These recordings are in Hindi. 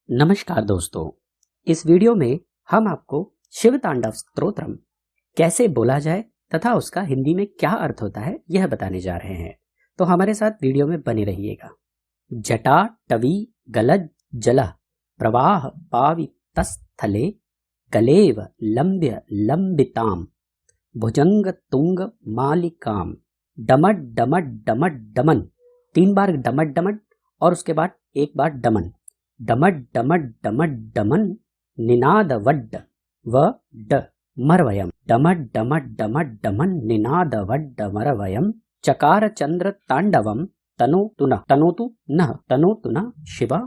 नमस्कार दोस्तों, इस वीडियो में हम आपको शिव तांडव स्तोत्रम कैसे बोला जाए तथा उसका हिंदी में क्या अर्थ होता है यह बताने जा रहे हैं। तो हमारे साथ वीडियो में बने रहिएगा। जटा टवी गलज जल प्रवाह पावि तस्थले गलेव लंब्य लंबिताम भुजंग तुंग मालिकाम डमट डमट डमट डमन। 3 बार डमट डमट और उसके बाद एक बार डमन। डमट डमट डमट डमन निनाद वड्ड व ड मरवयम। डमट डमट डमट डमन निनाद वड्ड मरवयम। चकार चंद्र तांडवम तनोतु नः शिव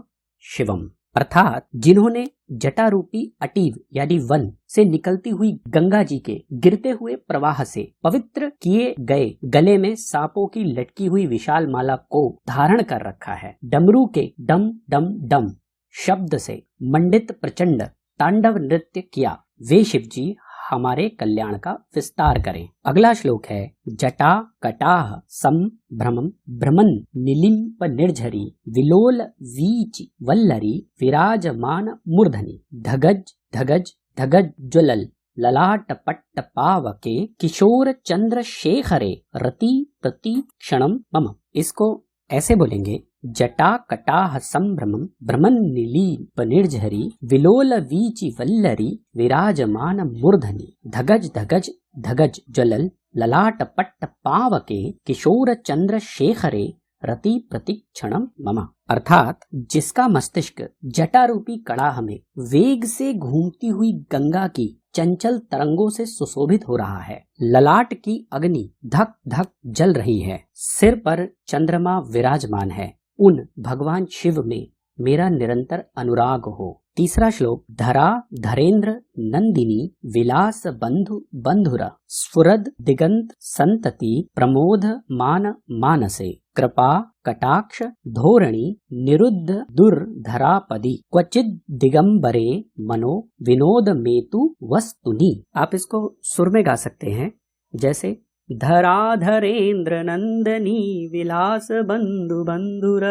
शिवम। अर्थात जिन्होंने जटा रूपी अटीव यानी वन से निकलती हुई गंगा जी के गिरते हुए प्रवाह से पवित्र किए गए गले में सांपों की लटकी हुई विशाल माला को धारण कर रखा है। डमरू के डम डम डम शब्द से मंडित प्रचंड तांडव नृत्य किया वे शिव जी हमारे कल्याण का विस्तार करें। अगला श्लोक है जटा कटाह संभ्रमं भ्रमन निलिम्प निर्झरी विलोल वीच वल्लरी विराजमान मूर्धनि धगज धगज धगज ज्वलल ललाट पट्ट पावके किशोर चंद्र शेखरे रति प्रति क्षणम मम। इसको ऐसे बोलेंगे जटा कटाह संभ्रमं भ्रमन निलीप निर्झरी विलोल वीचि वल्लरी विराजमान मूर्धनि धगज धगज धगज ज्वलल ललाट पट्ट पावके किशोर चंद्र शेखरे रति प्रतिक्षणम मम। अर्थात जिसका मस्तिष्क जटा रूपी कड़ाह में वेग से घूमती हुई गंगा की चंचल तरंगों से सुशोभित हो रहा है। ललाट की अग्नि धक धक जल रही है। सिर पर चंद्रमा विराजमान है। उन भगवान शिव में मेरा निरंतर अनुराग हो। तीसरा श्लोक धरा धरेन्द्र नंदिनी विलास बंधु बंधुर स्फुरद दिगंत संतति प्रमोद मान मानसे कृपा कटाक्ष धोरणी निरुद्ध दुर्धरापदी क्वचित दिगंबरे मनो विनोद मेतु वस्तुनि। आप इसको सुर में गा सकते हैं, जैसे धराधरेन्द्र नंदनी विलास बंधु बंधुर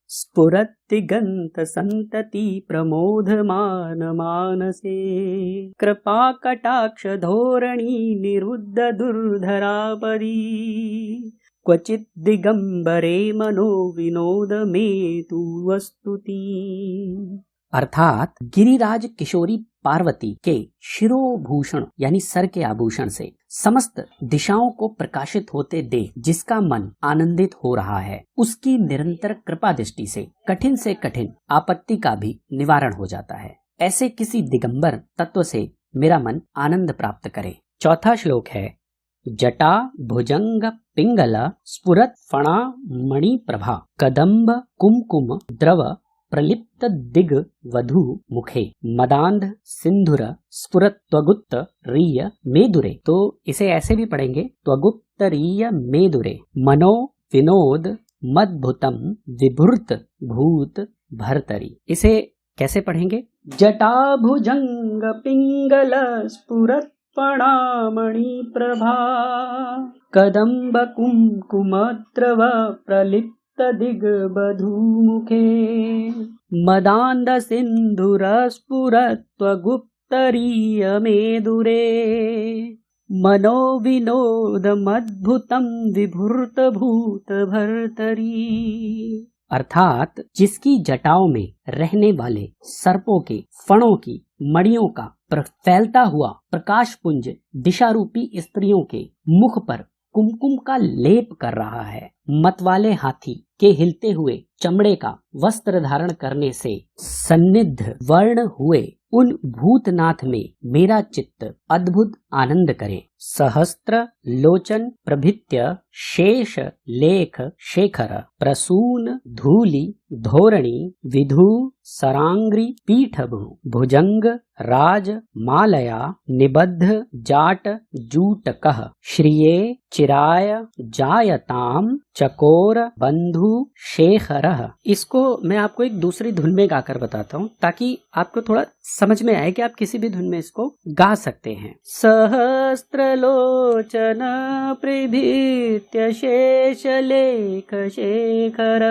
स्फुरत दिगंत संतति प्रमोद मान मानसे कृपा कटाक्ष धोरणी निरुद्ध दुर्धरापदी क्वचित दिगंबरे मनो विनोद मेतु वस्तुति। अर्थात गिरिराज किशोरी पार्वती के शिरोभूषण यानी सर के आभूषण से समस्त दिशाओं को प्रकाशित होते देख जिसका मन आनंदित हो रहा है, उसकी निरंतर कृपा दृष्टि से कठिन आपत्ति का भी निवारण हो जाता है। ऐसे किसी दिगंबर तत्व से मेरा मन आनंद प्राप्त करे। चौथा श्लोक है जटा भुजंग पिंगल स्फुरत फणा मणि प्रभा कदम्ब कुमकुम द्रव प्रलिप्त दिग वधु मुखे मदांध सिंधुर स्फुरत त्वगुप्त रीय मेदुरे। तो इसे ऐसे भी पढ़ेंगे त्वगुप्त रीय मेदुरे मनो विनोद मद्भुतम विभूत भूत भर्तरी। इसे कैसे पढ़ेंगे जटा भुजंग पिंगल स्फुरत फणामणि प्रभा कदम्ब कुमकुमद्रव प्रलिप्त दिग बधूमुखे मदांध सिंधुर स्फुरत्व गुप्तरीय मेदुरे मनो विनोद मद्भुतम विभूत भूत भर्तरी। अर्थात जिसकी जटाओं में रहने वाले सर्पों के फणों की मणियों का फैलता हुआ प्रकाश पुंज दिशा रूपी स्त्रियों के मुख पर कुमकुम का लेप कर रहा है। मतवाले हाथी के हिलते हुए चमड़े का वस्त्र धारण करने से सन्निध वर्ण हुए उन भूतनाथ में मेरा चित्त अद्भुत आनंद करे। सहस्त्र लोचन प्रभित्य शेष लेख शेखर प्रसून धूलि धोरणी विधु सरांग्री पीठभु भुजंग राज मालया निबद्ध जाट जूटकः श्रिये चिराय जायताम चकोर बंधु शेखरः। इसको मैं आपको एक दूसरी धुन में गाकर बताता हूँ ताकि आपको थोड़ा समझ में आए कि आप किसी भी धुन में इसको गा सकते हैं। सहस्त्र लोचन प्रभृत्य शेषलेख शेखर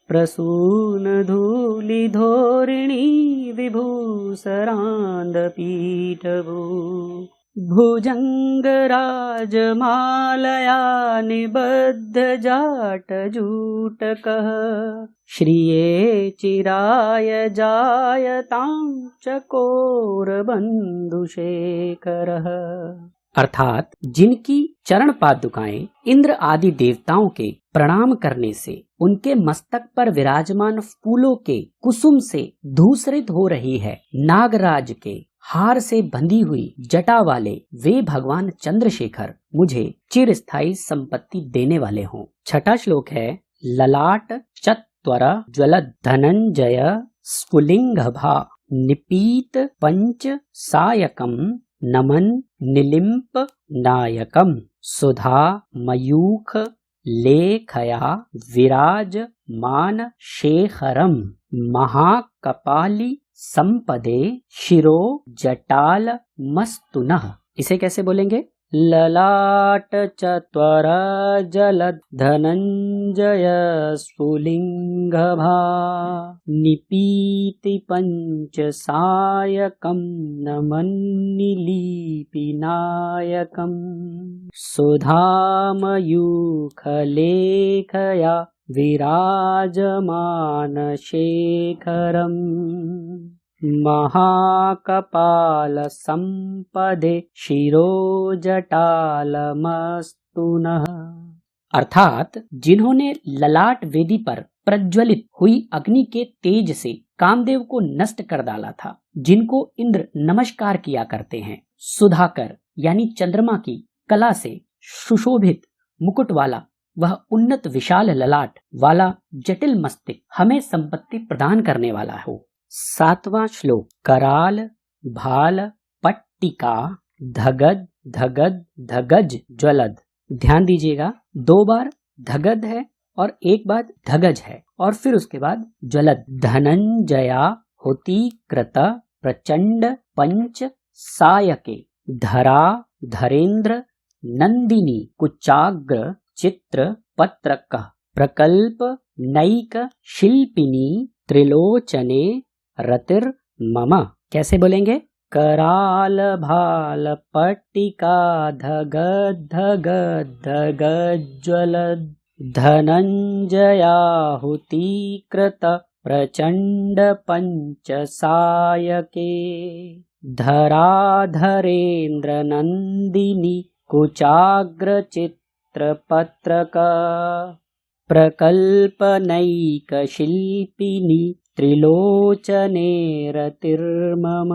प्रसून धूलि धोरिणी विभूसरान्दपीठभू भुजङ्गराजमालया निबद्ध जाटजूटकः श्रिये चिराय जायतां चकोरबन्धुशेखरः। अर्थात जिनकी चरण पादुकाएं इंद्र आदि देवताओं के प्रणाम करने से उनके मस्तक पर विराजमान फूलों के कुसुम से धूसरित हो रही है, नागराज के हार से बंधी हुई जटा वाले वे भगवान चंद्रशेखर मुझे चिरस्थायी संपत्ति देने वाले हों। छठा श्लोक है ललाट चत्वर ज्वलद धनंजय स्फुलिंगभा निपीत पंच सायकम नमन निलिम्प नायकम सुधा मयूख लेखया विराज मान शेखरम महाकपाली संपदे शिरो जटाल मस्तुनः। इसे कैसे बोलेंगे? ललाट चत्वर जलद धनंजय स्फुलिंगभा निपीति पंच सायकम नमन्निलिपिनायकम सुधामयूखलेखया विराजमान शेखरम महाकपाल संपदे शिरोजटालमस्तुनः। अर्थात जिन्होंने ललाट वेदी पर प्रज्वलित हुई अग्नि के तेज से कामदेव को नष्ट कर डाला था, जिनको इंद्र नमस्कार किया करते हैं, सुधाकर यानी चंद्रमा की कला से सुशोभित मुकुट वाला वह उन्नत विशाल ललाट वाला जटिल मस्तिष्क हमें संपत्ति प्रदान करने वाला हो। सातवां श्लोक कराल भाल पट्टिका धगद धगद धगज ज्वलद। ध्यान दीजिएगा, 2 बार धगद है और 1 बार धगज है और फिर उसके बाद ज्वलद। धनंजया होती कृत प्रचंड पंच सायके धरा धरेन्द्र नंदिनी कुचाग्र चित्र पत्रक प्रकल्प नैक शिल्पिनी त्रिलोचने रतिर मम। कैसे बोलेंगे? कराल भाल पट्टिका धगद धगद धगज्वलद धनंजयाहुतीकृत प्रचंड पंच सायके धराधरेन्द्र नंदिनी कुचाग्र चित्र पत्रक प्रकल्पनैक शिल्पिनी त्रिलोचने रतिर्मम।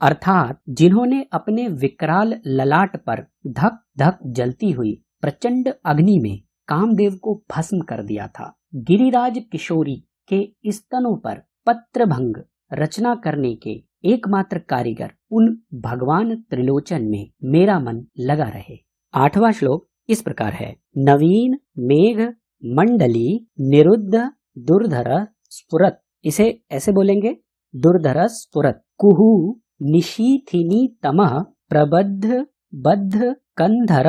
अर्थात जिन्होंने अपने विकराल ललाट पर धक धक जलती हुई प्रचंड अग्नि में कामदेव को भस्म कर दिया था, गिरिराज किशोरी के स्तनों पर पत्रभंग रचना करने के एकमात्र कारीगर उन भगवान त्रिलोचन में मेरा मन लगा रहे। 8वां श्लोक इस प्रकार है नवीन मेघ मंडली निरुद्ध दुर्धर स्फुरत। इसे ऐसे बोलेंगे दुर्धर स्फुरत कुहू निशीथिनी तमः प्रबद्ध बद्ध कंधर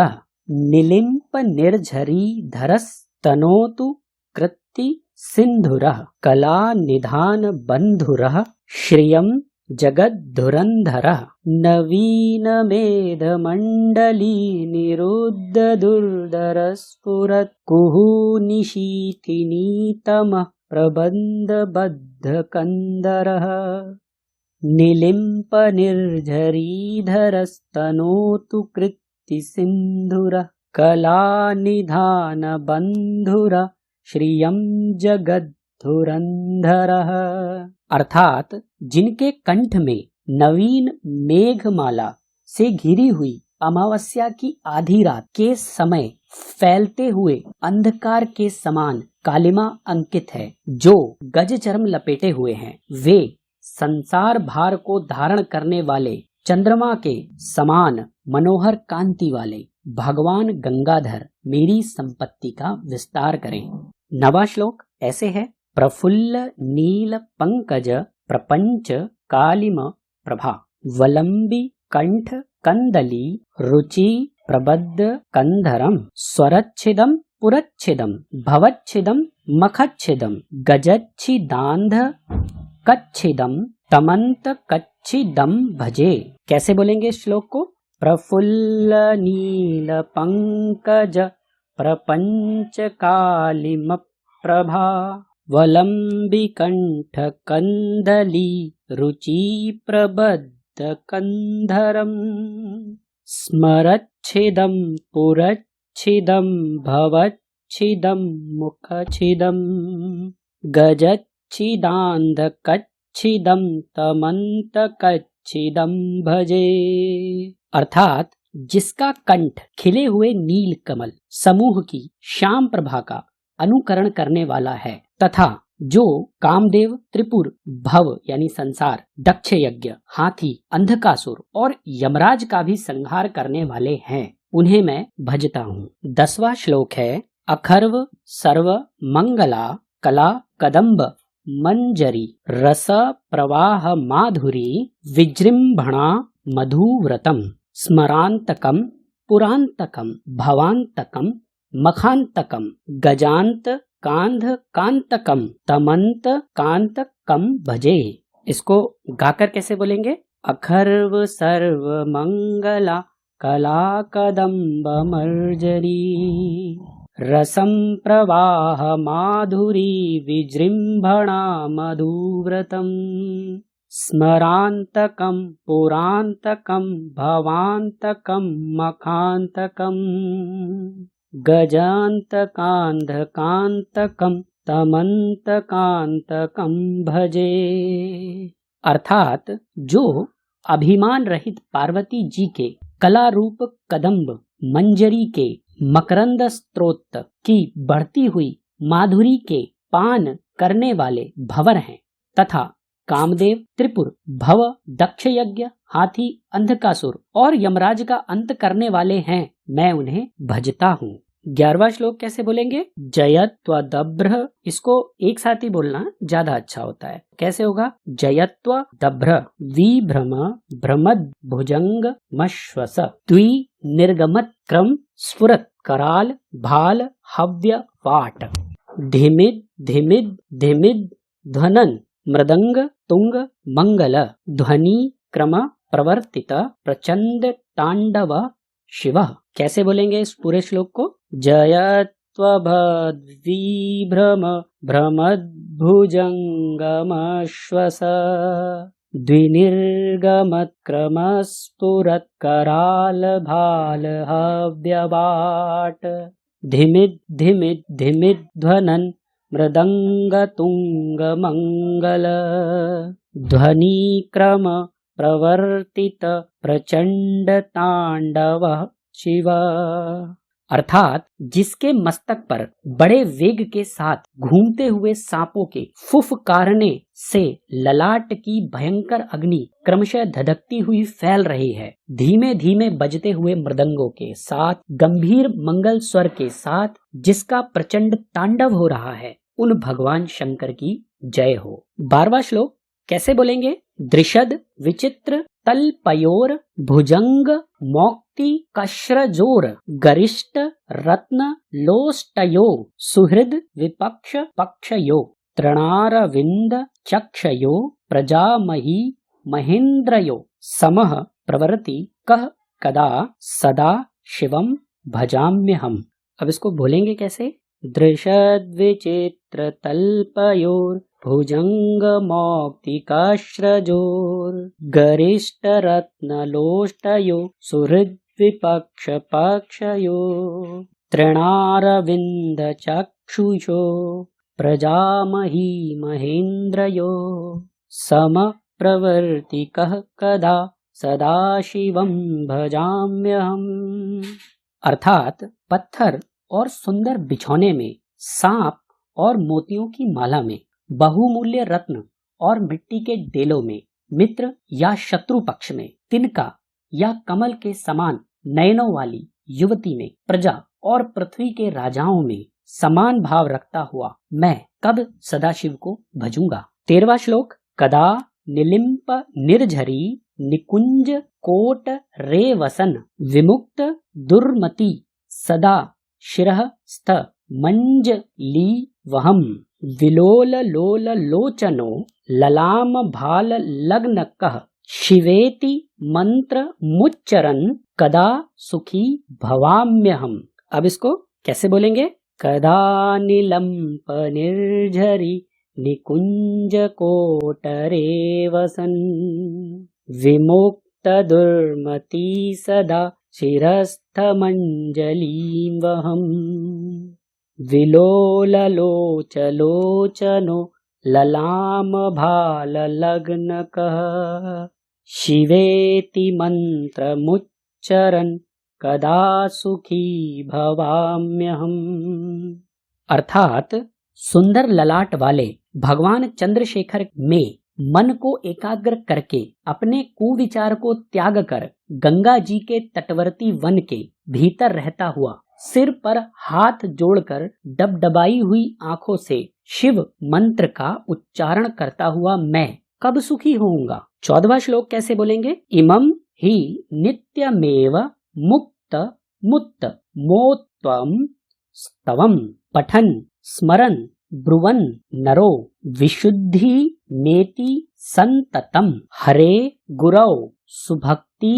निलिम्प निर्झरी धरस तनोतु कृत्ति सिंधुरः कला निधान बंधुरः श्रियं जगद्धुरंधरः नवीन मेध मंडली निरुद्ध दुर्धर स्फुरत कुहू निशीथिनी तमः प्रबंध बद्ध कंदरः निलिम्प निर्झरीधरस्तनोतु कृत्ति सिंधुरः कला निधान बंधुरः श्रियं जगद्धुरंधरः। अर्थात जिनके कंठ में नवीन मेघमाला से घिरी हुई अमावस्या की आधी रात के समय फैलते हुए अंधकार के समान कालिमा अंकित है, जो गज चर्म लपेटे हुए हैं, वे संसार भार को धारण करने वाले चंद्रमा के समान मनोहर कांति वाले भगवान गंगाधर मेरी संपत्ति का विस्तार करें। 9वां श्लोक ऐसे है प्रफुल्ल नील पंकज प्रपंच कालिम प्रभा वलंबी कंठ कंदली रुचि प्रबद्ध कंधरम स्वरच्छिदम पुरच्छिदम भवच्छिदम मखच्छिदम गजच्छिदांध कच्छिदम तमंत कच्छिदम भजे। कैसे बोलेंगे इस श्लोक को? प्रफुल्ल नील पंकज प्रपंच कालिम प्रभा वलंबिकंठ कंदली रुचि प्रबद्ध कंधरम स्मरच्छिदम पुरच्छिदम भवच्छिदम मुखच्छिदम गजच्छिदांध कच्छिदम तमंत कच्छिदम भजे। अर्थात जिसका कंठ खिले हुए नील कमल समूह की श्याम प्रभा का अनुकरण करने वाला है तथा जो कामदेव, त्रिपुर, भव यानी संसार, दक्ष यज्ञ, हाथी, अंधकासुर और यमराज का भी संहार करने वाले हैं, उन्हें मैं भजता हूँ। 10वां श्लोक है अखर्व सर्व मंगला कला कदम्ब मंजरी रस प्रवाह माधुरी विजृंभणा मधुव्रतम स्मरांतकम पुरांतकम भवांतकम मखांतकम गजांत कांध कांतकम तमंत कांतकम भजे। इसको गाकर कैसे बोलेंगे? अखर्व सर्व मंगला कला कदम्ब मर्जरी रसम प्रवाह माधुरी विजृंभणा मधुव्रतम स्मरांतकम पुरांतकम भवांतकम मखांतकम गजांतकांधकांतकम तमंतकांतकम भजे। अर्थात जो अभिमान रहित पार्वती जी के कला रूप कदम्ब मंजरी के मकरंद स्त्रोत की बढ़ती हुई माधुरी के पान करने वाले भंवर हैं तथा कामदेव, त्रिपुर, भव, दक्ष यज्ञ, हाथी, अंधकासुर और यमराज का अंत करने वाले हैं, मैं उन्हें भजता हूँ। 11वां श्लोक कैसे बोलेंगे? जयत्वदभ्र। इसको एक साथ ही बोलना ज्यादा अच्छा होता है। कैसे होगा? जयत्वदभ्र विभ्रम भ्रमद भुजंग मश्वस द्वि निर्गमत क्रम स्फुरत कराल भाल हव्य वाट धिमिद धिमिद धिमिद ध्वनन मृदंग तुंग मंगल ध्वनि क्रम प्रवर्तित प्रचंड तांडव शिव। कैसे बोलेंगे इस पूरे श्लोक को? जयत्वभद्विभ्रम भ्रमद्भुजंगमश्वस द्विनिर्गमत्क्रमस्फुरत् कराल भाल हव्यवाट धिमिद धिमिद धिमिद ध्वनन् मृदंग तुंग मंगल ध्वनि क्रम प्रवर्तित प्रचंड तांडव शिव। अर्थात जिसके मस्तक पर बड़े वेग के साथ घूमते हुए सांपों के फुफकारने से ललाट की भयंकर अग्नि क्रमशः धधकती हुई फैल रही है, धीमे धीमे बजते हुए मृदंगों के साथ गंभीर मंगल स्वर के साथ जिसका प्रचंड तांडव हो रहा है, उन भगवान शंकर की जय हो। 12वां श्लोक कैसे बोलेंगे? दृशद विचित्र तलपयोर भुजंग मौक्ति कश्रजोर गरिष्ठ रत्न लोष्टयो सुहृद विपक्ष पक्षयो तृणारविंद चक्षयो प्रजामही महेंद्रयो समः प्रवरति कह कदा सदा शिवम भजाम्यहम। अब इसको बोलेंगे कैसे? दृशद विचित्र तलपयोर भुजंग मौक्तिकाश्रजोर गरिष्ठ रत्न लोष्टयो सुहृद विपक्ष पक्षयो तृणारविंद चक्षुषो प्रजामही महेंद्रयो सम प्रवर्ति कह कदा सदा शिवम भजाम्यहम। अर्थात पत्थर और सुंदर बिछौने में, सांप और मोतियों की माला में, बहुमूल्य रत्न और मिट्टी के डेलों में, मित्र या शत्रु पक्ष में, तिनका या कमल के समान नयनों वाली युवती में, प्रजा और पृथ्वी के राजाओं में समान भाव रखता हुआ मैं कब सदाशिव को भजूंगा। 13वां श्लोक कदा निलिम्प निर्झरी निकुंज कोट रे वसन विमुक्त दुर्मति सदा शिरः स्थ मंज ली वहम विलोल लोल लोचनो ललाम भाल लग्नकः शिवेति मंत्र मुच्चरन कदा सुखी भवाम्यहम। अब इसको कैसे बोलेंगे? कदा निलंप निर्झरी निकुंज कोटरे वसन विमुक्त दुर्मति सदा शिरस्थ मंजलीं वहम विलोल लोच लोचनो ललाम भाल लग्नकः शिवेति मंत्र मुच्चरन कदा सुखी भवाम्यहम। अर्थात सुंदर ललाट वाले भगवान चंद्रशेखर में मन को एकाग्र करके अपने कुविचार को त्याग कर गंगा जी के तटवर्ती वन के भीतर रहता हुआ सिर पर हाथ जोड़कर डबडबाई हुई आंखों से शिव मंत्र का उच्चारण करता हुआ मैं कब सुखी होऊंगा। 14वां श्लोक कैसे बोलेंगे? इमं ही नित्यमेव मुक्त मुत्त मोत्वम स्तवम पठन स्मरन ब्रुवन नरो विशुद्धि मेति संततम हरे गुरौ सुभक्ति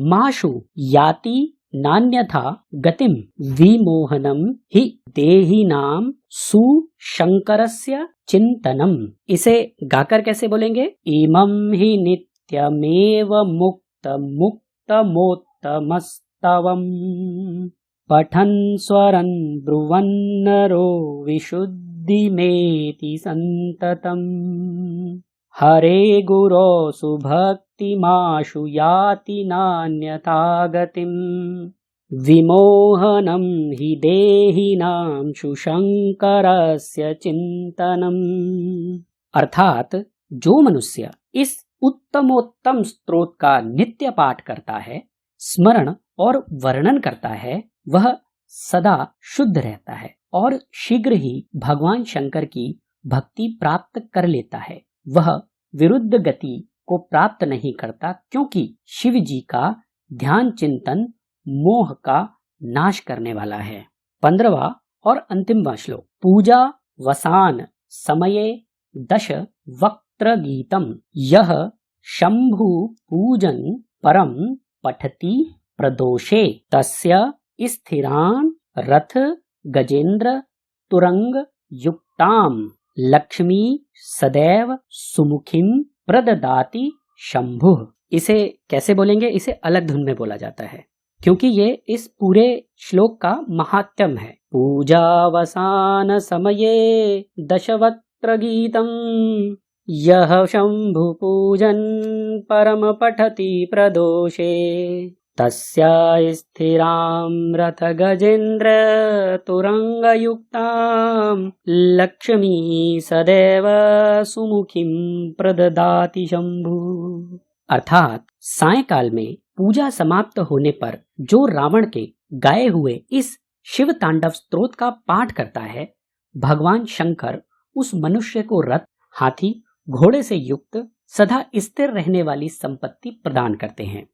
माशु याति नान्यथा गतिम विमोहनम हि देहिनाम सुशंकरस्य चिंतनम। इसे गाकर कैसे बोलेंगे? इमं हि नित्यमेव मुक्त मुक्त मोत्तमस्तवम पठन स्वरन ब्रुवन नरो विशुद्धिमेति संततम हरे गुरो सुभक्तिमाशु याति नान्यथा गतिम विमोहनम हि देहिनां सुशंकरस्य चिंतनम। अर्थात जो मनुष्य इस उत्तमोत्तम स्तोत्र का नित्य पाठ करता है, स्मरण और वर्णन करता है, वह सदा शुद्ध रहता है और शीघ्र ही भगवान शंकर की भक्ति प्राप्त कर लेता है। वह विरुद्ध गति को प्राप्त नहीं करता, क्योंकि शिव जी का ध्यान चिंतन मोह का नाश करने वाला है। 15वां और अंतिमवां श्लोक। पूजा वसान समये दश वक्त्र गीतम यह शंभु पूजन परम पठति प्रदोषे तस्य स्थिरान रथ गजेंद्र तुरंग युक्ताम लक्ष्मी सदैव सुमुखिम प्रददाति शंभु। इसे कैसे बोलेंगे? इसे अलग धुन में बोला जाता है, क्योंकि ये इस पूरे श्लोक का महात्म्य है। पूजावसान समये दशवक्त्र गीतम यह शंभु पूजन परम पठति प्रदोषे तस्य स्थिरां रथ गजेंद्र तुरंग युक्तां लक्ष्मी सदैव सुमुखिम प्रददाति शंभु। अर्थात सायंकाल में पूजा समाप्त होने पर जो रावण के गाए हुए इस शिव तांडव स्तोत्र का पाठ करता है, भगवान शंकर उस मनुष्य को रथ, हाथी, घोड़े से युक्त सदा स्थिर रहने वाली संपत्ति प्रदान करते हैं।